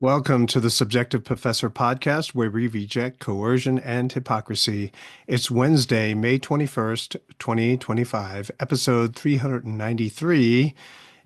Welcome to the Subjective Professor podcast, where we reject coercion and hypocrisy. It's Wednesday, May 21st, 2025, episode 393,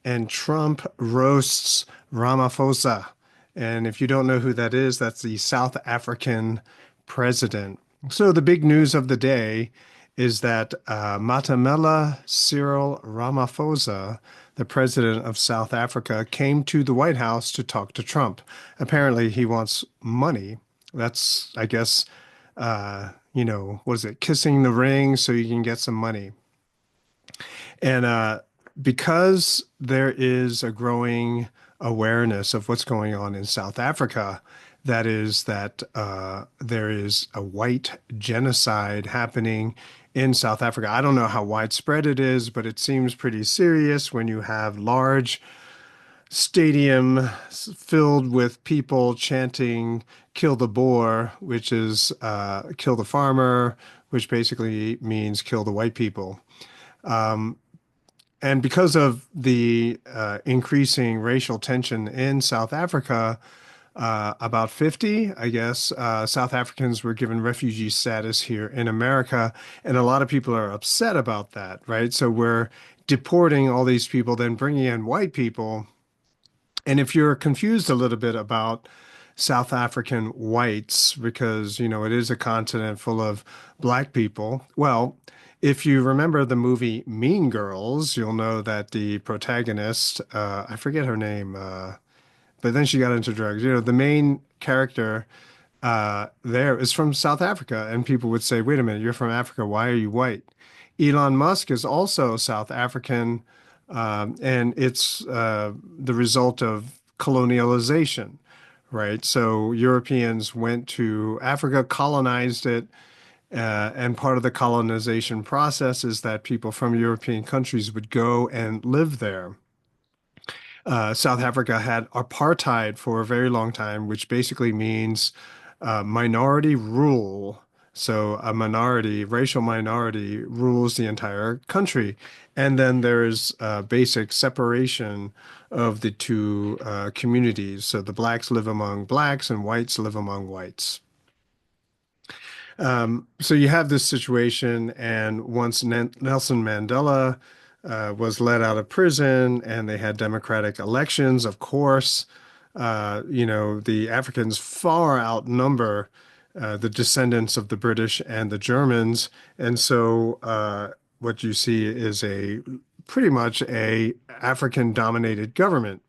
and Trump roasts Ramaphosa. And if you don't know who that is, that's the South African president. So the big news of the day is that Matamela Cyril Ramaphosa, the president of South Africa, came to the White House to talk to Trump. Apparently, he wants money. That's, I guess, what is it, kissing the ring so you can get some money. And because there is a growing awareness of what's going on in South Africa, that is that there is a white genocide happening in South Africa. I don't know how widespread it is, but it seems pretty serious when you have large stadium filled with people chanting "kill the Boer," which is kill the farmer, which basically means kill the white people. And because of the increasing racial tension in South Africa, about 50, I guess, South Africans were given refugee status here in America. And a lot of people are upset about that, right? So we're deporting all these people, then bringing in white people. And if you're confused a little bit about South African whites, because, it is a continent full of black people, well, if you remember the movie Mean Girls, you'll know that the protagonist, I forget her name, but then she got into drugs. The main character there is from South Africa, and people would say, "Wait a minute, you're from Africa. Why are you white?" Elon Musk is also South African, and it's the result of colonialization, right? So Europeans went to Africa, colonized it, and part of the colonization process is that people from European countries would go and live there. South Africa had apartheid for a very long time, which basically means minority rule. So a minority, racial minority, rules the entire country. And then there's basic separation of the two communities. So the blacks live among blacks and whites live among whites. So you have this situation, and once Nelson Mandela was let out of prison and they had democratic elections, of course, the Africans far outnumber the descendants of the British and the Germans. And so what you see is a pretty much a African dominated government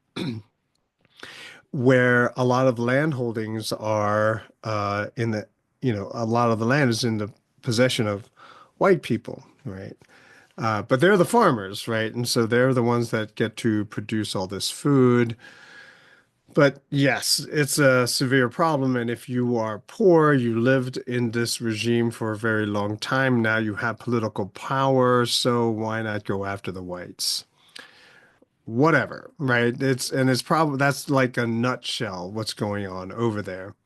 where a lot of land holdings are a lot of the land is in the possession of white people, right? But they're the farmers, right? And so they're the ones that get to produce all this food. But yes, it's a severe problem. And if you are poor, you lived in this regime for a very long time. Now you have political power. So why not go after the whites? Whatever, right? It's probably that's like a nutshell what's going on over there.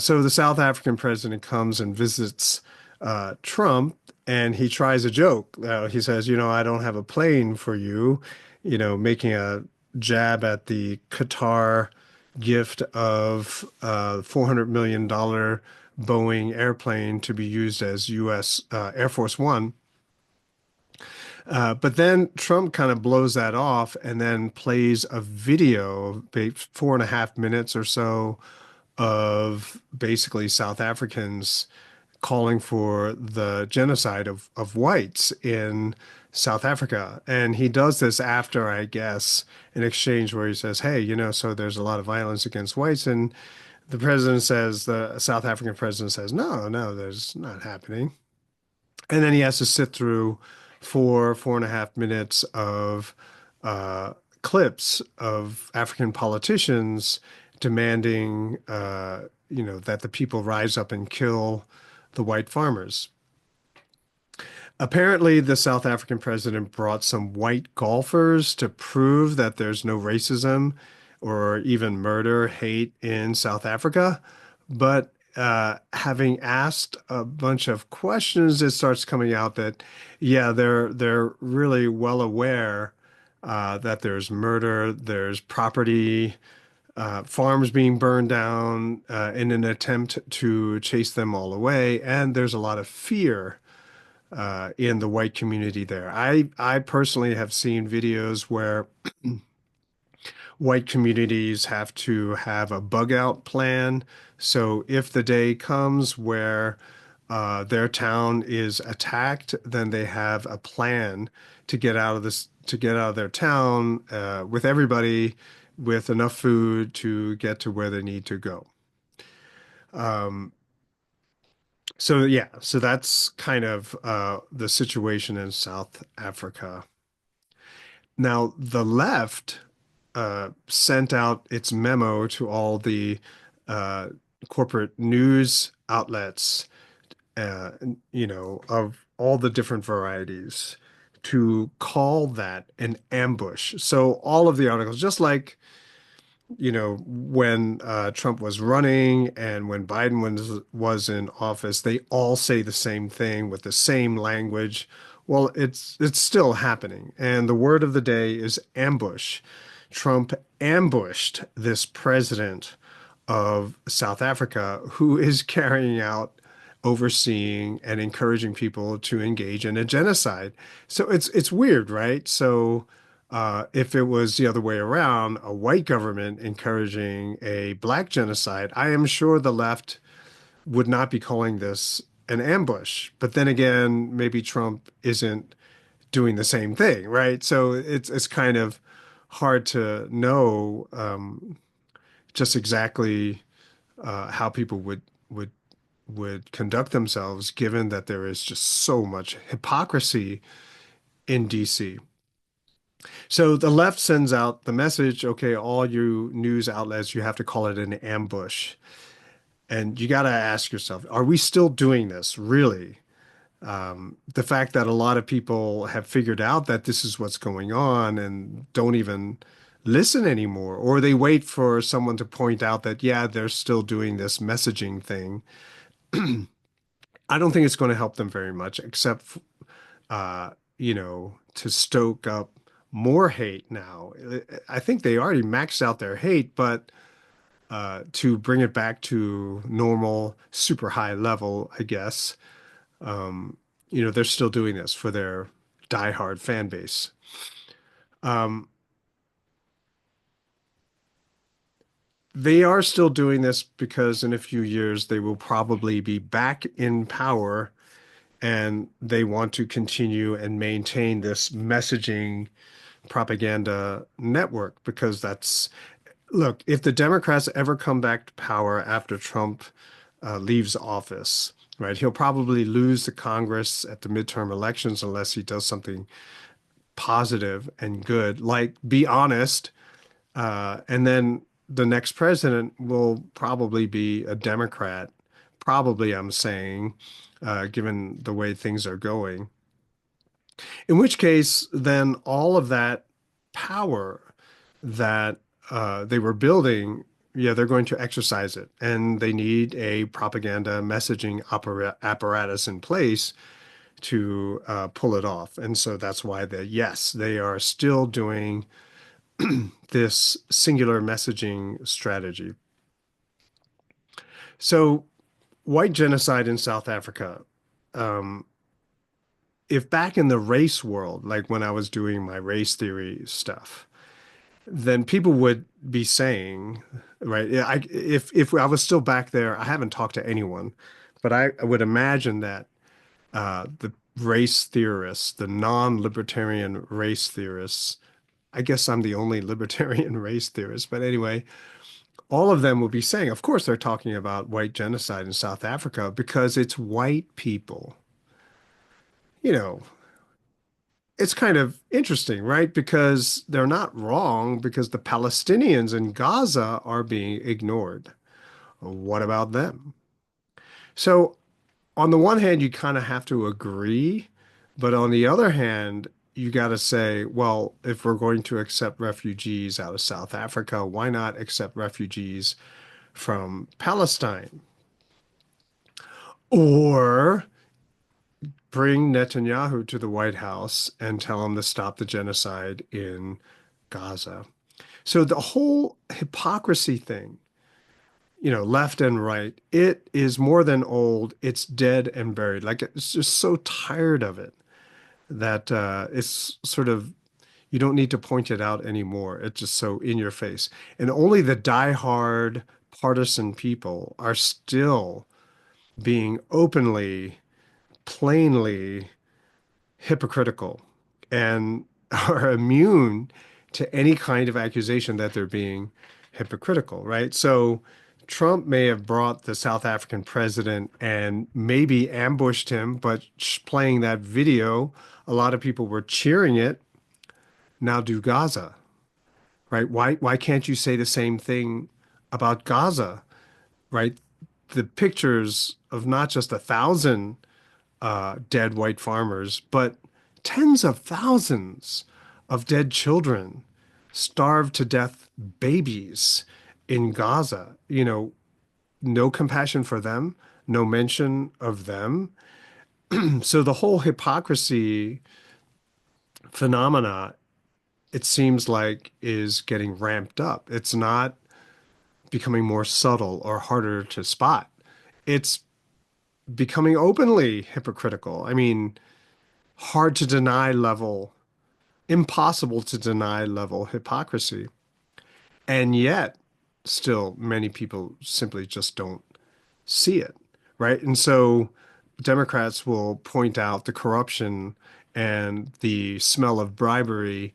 So the South African president comes and visits Trump, and he tries a joke. He says, I don't have a plane for you, making a jab at the Qatar gift of $400 million Boeing airplane to be used as U.S. Air Force One. But then Trump kind of blows that off and then plays a video, 4.5 minutes or so, of basically South Africans calling for the genocide of whites in South Africa. And he does this after, I guess, an exchange where he says, hey, so there's a lot of violence against whites. And the South African president says, no, there's not happening. And then he has to sit through 4.5 minutes of clips of African politicians demanding, that the people rise up and kill the white farmers. Apparently, the South African president brought some white golfers to prove that there's no racism or even murder, hate in South Africa. But having asked a bunch of questions, it starts coming out that, yeah, they're really well aware that there's murder, there's property farms being burned down in an attempt to chase them all away, and there's a lot of fear in the white community there. I personally have seen videos where white communities have to have a bug out plan. So if the day comes where their town is attacked, then they have a plan to get out of their town with everybody with enough food to get to where they need to go. Um, so yeah, so that's kind of the situation in South Africa. Now, the left sent out its memo to all the uh, corporate news outlets, uh, of all the different varieties, to call that an ambush. So all of the articles, just like when Trump was running and when Biden was in office, they all say the same thing with the same language. Well, it's still happening. And the word of the day is ambush. Trump ambushed this president of South Africa who is carrying out, overseeing, and encouraging people to engage in a genocide. So it's weird, right? So if it was the other way around, a white government encouraging a black genocide, I am sure the left would not be calling this an ambush. But then again, maybe Trump isn't doing the same thing, right? So it's kind of hard to know just exactly how people would would conduct themselves, given that there is just so much hypocrisy in DC. So the left sends out the message, okay, all you news outlets, you have to call it an ambush. And you got to ask yourself, are we still doing this? Really? The fact that a lot of people have figured out that this is what's going on and don't even listen anymore, or they wait for someone to point out that, yeah, they're still doing this messaging thing. I don't think it's going to help them very much, except to stoke up more hate now. I think they already maxed out their hate, but to bring it back to normal, super high level, I guess, they're still doing this for their diehard fan base. Um, they are still doing this because in a few years they will probably be back in power and they want to continue and maintain this messaging propaganda network because look, if the Democrats ever come back to power after Trump leaves office, right, he'll probably lose the Congress at the midterm elections unless he does something positive and good, like be honest. And then the next president will probably be a Democrat. Probably, I'm saying, given the way things are going. In which case, then all of that power that they were building, yeah, they're going to exercise it. And they need a propaganda messaging apparatus in place to pull it off. And so that's why yes, they are still doing this singular messaging strategy. So, white genocide in South Africa. Um, if back in the race world, like when I was doing my race theory stuff, then people would be saying, right? If I was still back there, I haven't talked to anyone, but I would imagine that the race theorists, the non-libertarian race theorists, I guess I'm the only libertarian race theorist, but anyway, all of them will be saying, of course, they're talking about white genocide in South Africa because it's white people. You know, it's kind of interesting, right? Because they're not wrong because the Palestinians in Gaza are being ignored. What about them? So, on the one hand, you kind of have to agree, but on the other hand, you got to say, well, if we're going to accept refugees out of South Africa, why not accept refugees from Palestine? Or bring Netanyahu to the White House and tell him to stop the genocide in Gaza. So the whole hypocrisy thing, left and right, it is more than old. It's dead and buried. Like it's just so tired of it that it's sort of you don't need to point it out anymore. It's just so in your face. And only the diehard partisan people are still being openly, plainly hypocritical and are immune to any kind of accusation that they're being hypocritical, right? So Trump may have brought the South African president and maybe ambushed him, but playing that video, a lot of people were cheering it. Now do Gaza, right? Why can't you say the same thing about Gaza, right? The pictures of not just 1,000 dead white farmers, but tens of thousands of dead children, starved to death babies in Gaza. No compassion for them, no mention of them. So the whole hypocrisy phenomena, it seems like, is getting ramped up. It's not becoming more subtle or harder to spot. It's becoming openly hypocritical. I mean, hard to deny level, impossible to deny level hypocrisy. And yet, still, many people simply just don't see it, right? And so Democrats will point out the corruption and the smell of bribery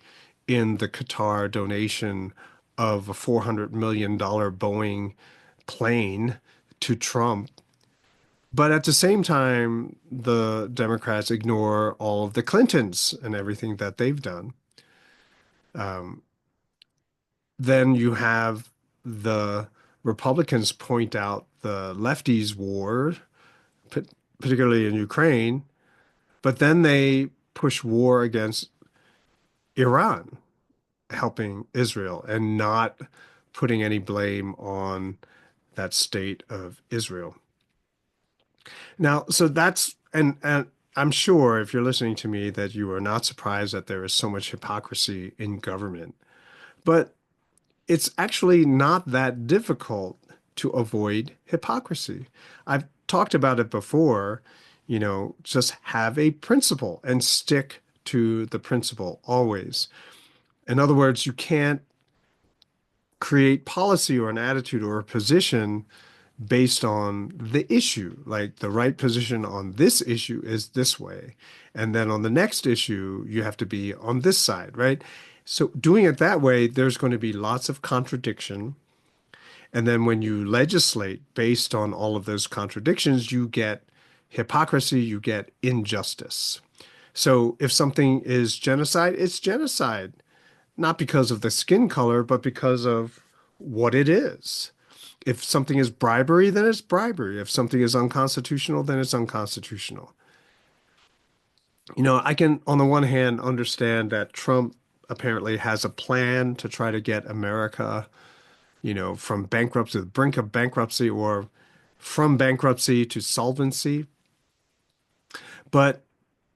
in the Qatar donation of a $400 million Boeing plane to Trump. But at the same time, the Democrats ignore all of the Clintons and everything that they've done. Um, then you have the Republicans point out the lefties' war, particularly in Ukraine, but then they push war against Iran, helping Israel and not putting any blame on that state of Israel. Now, so that's, and I'm sure if you're listening to me that you are not surprised that there is so much hypocrisy in government, but it's actually not that difficult to avoid hypocrisy. I've talked about it before, just have a principle and stick to the principle always. In other words, you can't create policy or an attitude or a position based on the issue. Like the right position on this issue is this way. And then on the next issue, you have to be on this side, right? So doing it that way, there's going to be lots of contradiction. And then when you legislate based on all of those contradictions, you get hypocrisy, you get injustice. So if something is genocide, it's genocide, not because of the skin color, but because of what it is. If something is bribery, then it's bribery. If something is unconstitutional, then it's unconstitutional. I can, on the one hand, understand that Trump apparently has a plan to try to get America, from bankruptcy to the brink of bankruptcy or from bankruptcy to solvency. But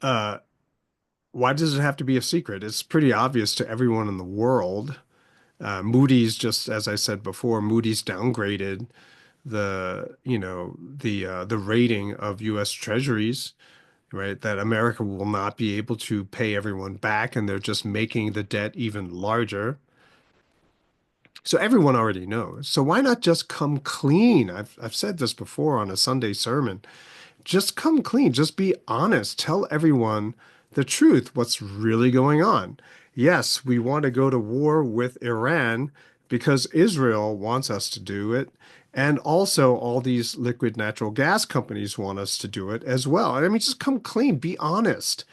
why does it have to be a secret? It's pretty obvious to everyone in the world. Moody's, just as I said before, Moody's downgraded the rating of U.S. Treasuries, right? That America will not be able to pay everyone back, and they're just making the debt even larger. So everyone already knows. So why not just come clean? I've said this before on a Sunday sermon. Just come clean. Just be honest. Tell everyone the truth, what's really going on. Yes, we want to go to war with Iran because Israel wants us to do it. And also, all these liquid natural gas companies want us to do it as well. I mean, just come clean, be honest.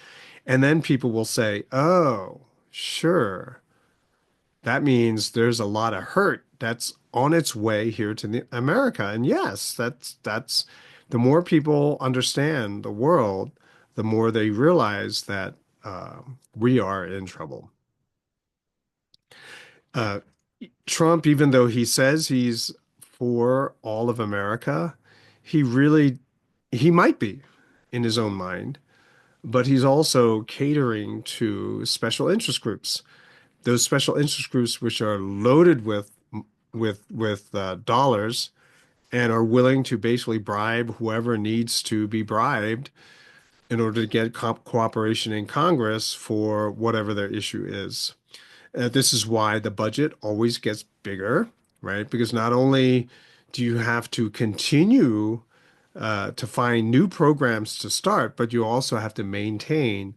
And then people will say, oh, sure. That means there's a lot of hurt that's on its way here to America. And yes, that's the more people understand the world, the more they realize that we are in trouble. Uh, Trump, even though he says he's for all of America, he might be in his own mind, but he's also catering to special interest groups. those special interest groups, which are loaded with dollars and are willing to basically bribe whoever needs to be bribed in order to get cooperation in Congress for whatever their issue is. This is why the budget always gets bigger, right? Because not only do you have to continue to find new programs to start, but you also have to maintain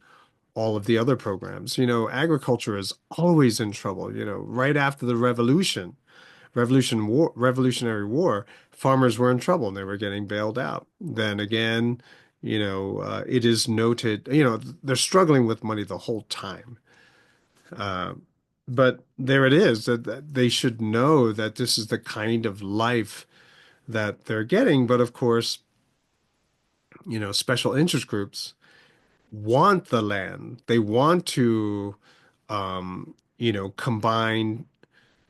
all of the other programs. Agriculture is always in trouble. Right after the Revolutionary War, farmers were in trouble and they were getting bailed out. Then again, it is noted, they're struggling with money the whole time. Uh, but there it is, that they should know that this is the kind of life that they're getting. But of course, special interest groups want the land. They want to, combine,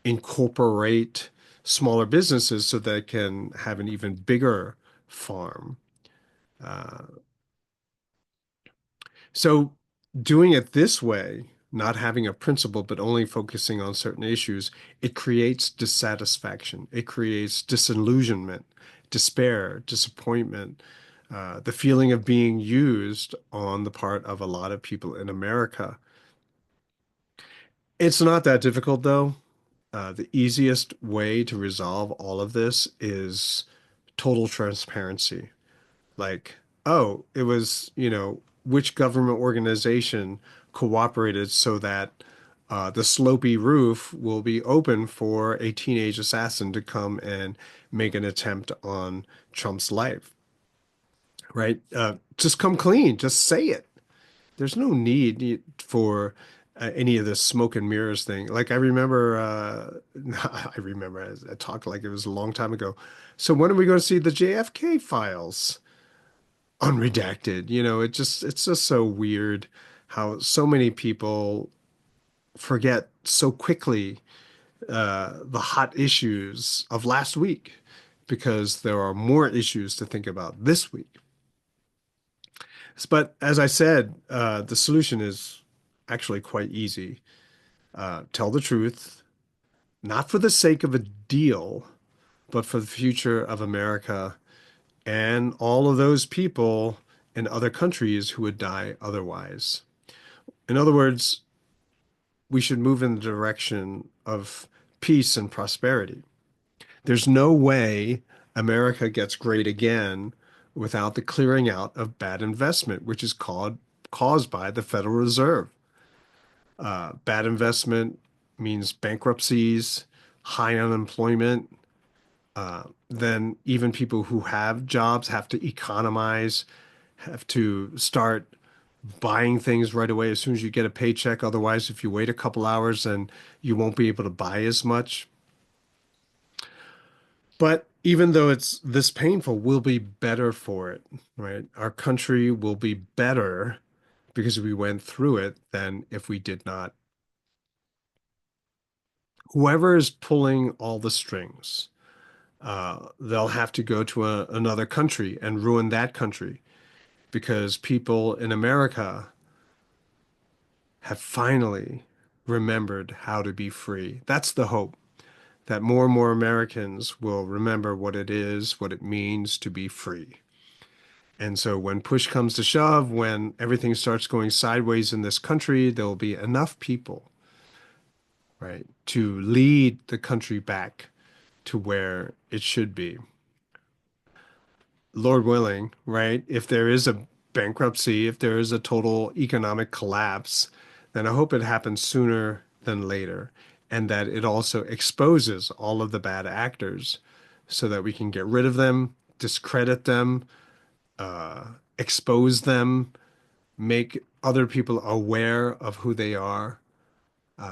incorporate smaller businesses so they can have an even bigger farm. Uh, so doing it this way, not having a principle, but only focusing on certain issues, it creates dissatisfaction. It creates disillusionment, despair, disappointment, the feeling of being used on the part of a lot of people in America. It's not that difficult, though. The easiest way to resolve all of this is total transparency. Like, oh, it was, which government organization cooperated so that the slopey roof will be open for a teenage assassin to come and make an attempt on Trump's life, right? Just come clean, just say it. There's no need for any of this smoke and mirrors thing. Like I remember, I talked like it was a long time ago. So when are we going to see the JFK files unredacted? It's just so weird how so many people forget so quickly the hot issues of last week because there are more issues to think about this week. But as I said, the solution is actually quite easy. Tell the truth, not for the sake of a deal, but for the future of America and all of those people in other countries who would die otherwise. In other words, we should move in the direction of peace and prosperity. There's no way America gets great again without the clearing out of bad investment, which is caused by the Federal Reserve. Bad investment means bankruptcies, high unemployment. Then even people who have jobs have to economize, have to start buying things right away as soon as you get a paycheck. Otherwise, if you wait a couple hours, then you won't be able to buy as much. But even though it's this painful, we'll be better for it, right? Our country will be better because we went through it than if we did not. Whoever is pulling all the strings, they'll have to go to another country and ruin that country because people in America have finally remembered how to be free. That's the hope, that more and more Americans will remember what it is, what it means to be free. And so when push comes to shove, when everything starts going sideways in this country, there will be enough people, right, to lead the country back to where it should be. Lord willing, right? If there is a bankruptcy, if there is a total economic collapse, then I hope it happens sooner than later, and that it also exposes all of the bad actors so that we can get rid of them, discredit them, expose them, make other people aware of who they are,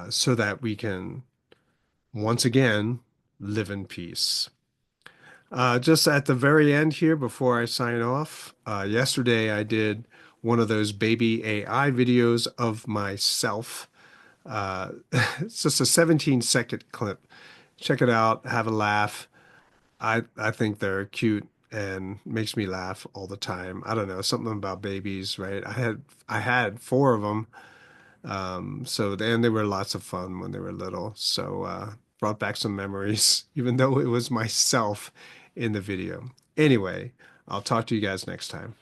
so that we can once again live in peace. Just at the very end here, before I sign off, yesterday I did one of those baby AI videos of myself. It's just a 17-second clip. Check it out, have a laugh. I think they're cute and makes me laugh all the time. I don't know, something about babies, right? I had four of them. So then they were lots of fun when they were little. So brought back some memories, even though it was myself in the video. Anyway, I'll talk to you guys next time.